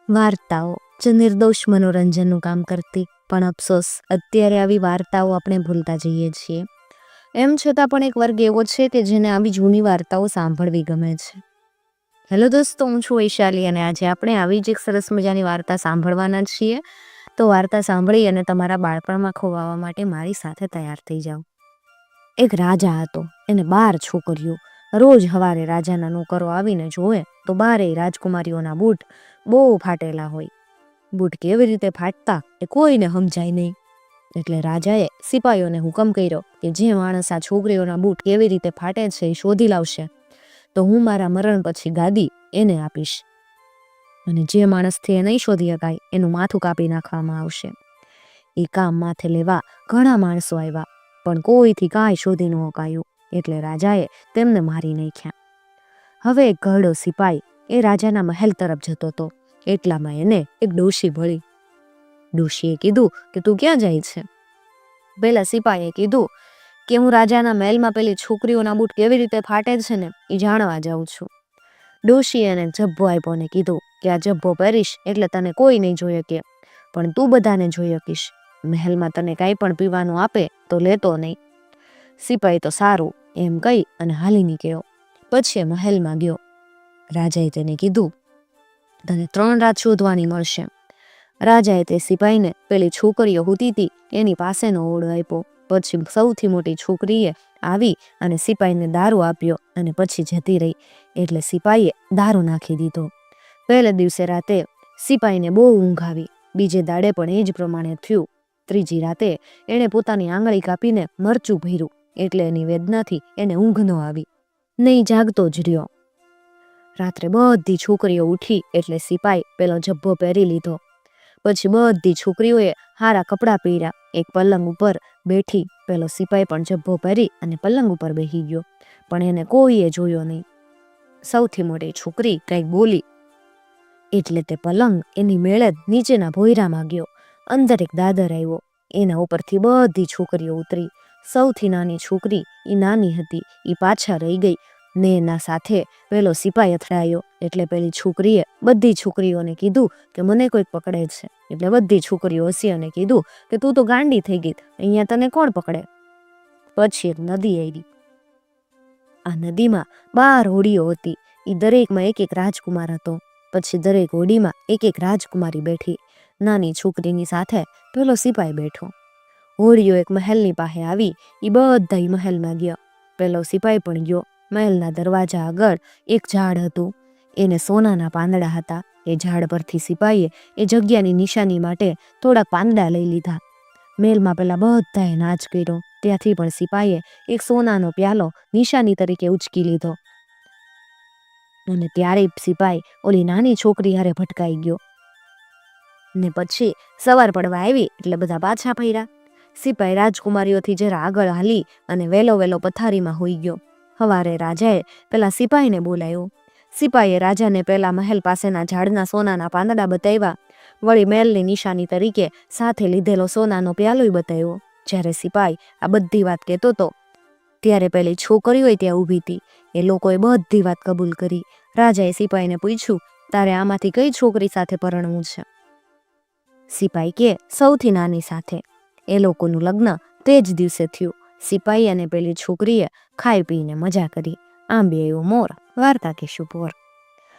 વાર્તાઓ જે નિર્દોષ મનોરંજનનું કામ કરતી, પણ અફસોસ અત્યારે આવી વાર્તાઓ આપણે ભૂલતા જઈએ છીએ. એમ છતાં પણ એક વર્ગ એવો છે કે જેને આવી જૂની વાર્તાઓ સાંભળવી ગમે છે. હેલો દોસ્તો, હું છું વૈશાલી અને આજે આપણે આવી જ એક સરસ મજાની વાર્તા સાંભળવાના છીએ. તો વાર્તા સાંભળી અને તમારા બાળપણમાં ખોવાવા માટે મારી સાથે તૈયાર થઈ જાઓ. એક રાજા હતો, એને 12 છોકરીઓ. રોજ સવારે રાજાના નોકરો આવીને જોવે તો 12 રાજકુમારીઓના બૂટ બહુ ફાટેલા હોય. બૂટ કેવી રીતે ફાટતા એ કોઈને સમજાય નહીં. એટલે રાજાએ સિપાહીઓને હુકમ કર્યો કે જે માણસ આ છોકરીઓના બૂટ કેવી રીતે ફાટે છે એ શોધી લાવશે તો હું મારા મરણ પછી ગાદી એને આપીશ, અને જે માણસથી એ નહીં શોધી શકાય એનું માથું કાપી નાખવામાં આવશે. એ કામ માથે લેવા ઘણા માણસો આવ્યા, પણ કોઈથી કાંઈ શોધી ન શકાયું. એટલે રાજાએ તેમને મારી નાખ્યા. હવે એક ઘરડો સિપાઈ એ રાજાના મહેલ તરફ જતો હતો. એટલામાં એને એક ડોશી ભળી. ડોશીએ કીધું કે તું ક્યાં જાય છે? પેલા સિપાહીએ કીધું કે હું રાજાના મહેલમાં પેલી છોકરીઓના બૂટ કેવી રીતે ફાટે છે ને એ જાણવા જાઉં છું. ડોશીએ એને જબ્બો આપ્યો ને કીધું કે આ જબ્બો પહેરીશ એટલે તને કોઈ નહીં જોઈ શકે, પણ તું બધાને જોઈ શકીશ. મહેલમાં તને કાંઈ પણ પીવાનું આપે તો લેતો નહીં. સિપાહી તો સારું એમ કહી અને હાલી નીકળ્યો. પછી એ મહેલમાં ગયો. રાજાએ તેને કીધું તને 3 રાત શોધવાની મળશે. રાજાએ તે સિપાહીને પેલી છોકરીઓ હુતી હતી એની પાસેનો ઓરડો આપ્યો. પછી સૌથી મોટી છોકરીએ આવી અને સિપાહીને દારૂ આપ્યો અને પછી જતી રહી. એટલે સિપાહીએ દારૂ નાખી દીધો. પહેલે દિવસે રાતે સિપાહીને બહુ ઊંઘ આવી. બીજે દાડે પણ એ જ પ્રમાણે થયું. ત્રીજી રાતે એણે પોતાની આંગળી કાપીને મરચું ભર્યું, એટલે એની વેદનાથી એને ઊંઘ ન આવી. નહીં જાગતો જ રહ્યો. રાત્રે બધી છોકરીઓ ઉઠી એટલે સિપાઈ પેલો જબ્બો પહેરી લીધો. પછી બધી છોકરીઓએ હારા કપડાં પહેર્યા. એક પલંગ ઉપર બેઠી. પેલો સિપાઈ પણ જબ્બો પહેરી અને પલંગ ઉપર બેસી ગયો, પણ એને કોઈએ જોયો નહીં. સૌથી મોટી છોકરી કંઈક બોલી એટલે તે પલંગ એની મેળે જ નીચેના ભોયરામાં ગયો. અંદર એક દાદર આવ્યો. એના ઉપરથી બધી છોકરીઓ ઉતરી. સૌથી નાની છોકરી એ નાની હતી, એ પાછા રહી ગઈ ને એના સાથે પેલો સિપાઈ અથડાયો. એટલે પેલી છોકરીએ બધી છોકરીઓને કીધું કે મને કોઈક પકડે છે. એટલે બધી છોકરીઓ હસી અને કીધું કે તું તો ગાંડી થઈ ગઈ, અહીંયા તને કોણ પકડે? પછી એક નદી આવી. આ નદીમાં 12 હોડીઓ હતી. એ દરેકમાં એક રાજકુમાર હતો. પછી દરેક હોડીમાં એક રાજકુમારી બેઠી. નાની છોકરીની સાથે પેલો સિપાઈ બેઠો. હોડીઓ એક મહેલની પાસે આવી. એ બધા મહેલમાં ગયા. પેલો સિપાઈ પણ ગયો. મહેલના દરવાજા આગળ એક ઝાડ હતું. એને સોનાના પાંદડા હતા. એ ઝાડ પરથી સિપાઈએ એ જગ્યાની નિશાની માટે થોડાક પાંદડા લઈ લીધા. મહેલમાં પેલા બધાએ નાચ કર્યો. ત્યાંથી પણ સિપાઈએ એક સોનાનો પ્યાલો નિશાની તરીકે ઉચકી લીધો. અને ત્યારે સિપાઈ ઓલી નાની છોકરી હારે ભટકાઈ ગયો. ને પછી સવાર પડવા આવી એટલે બધા પાછા ફર્યા. સિપાઈ રાજકુમારીઓથી જરા આગળ હાલી અને વેલો પથારીમાં હોઈ ગયો. સવારે રાજાએ પેલા સિપાહીને બોલાયો. સિપાહીએ રાજાને પેલા મહેલ પાસેના ઝાડના સોનાના પાંદડા બતાવ્યા. વળી મહેલની નિશાની તરીકે સાથે લીધેલો સોનાનો પ્યાલોય બતાવ્યો. જ્યારે સિપાઈ આ બધી વાત કહેતો હતો ત્યારે પેલી છોકરીઓ ત્યાં ઊભી હતી. એ લોકોએ બધી વાત કબૂલ કરી. રાજાએ સિપાહીને પૂછ્યું, તારે આમાંથી કઈ છોકરી સાથે પરણવું છે? સિપાઈ કે સૌથી નાની સાથે. એ લોકોનું લગ્ન તે જ દિવસે થયું. સિપાઈ અને પેલી છોકરીએ ખાઈ પીને મજા કરી. આંબે આવ્યો મોર, વાર્તા કે શુભ.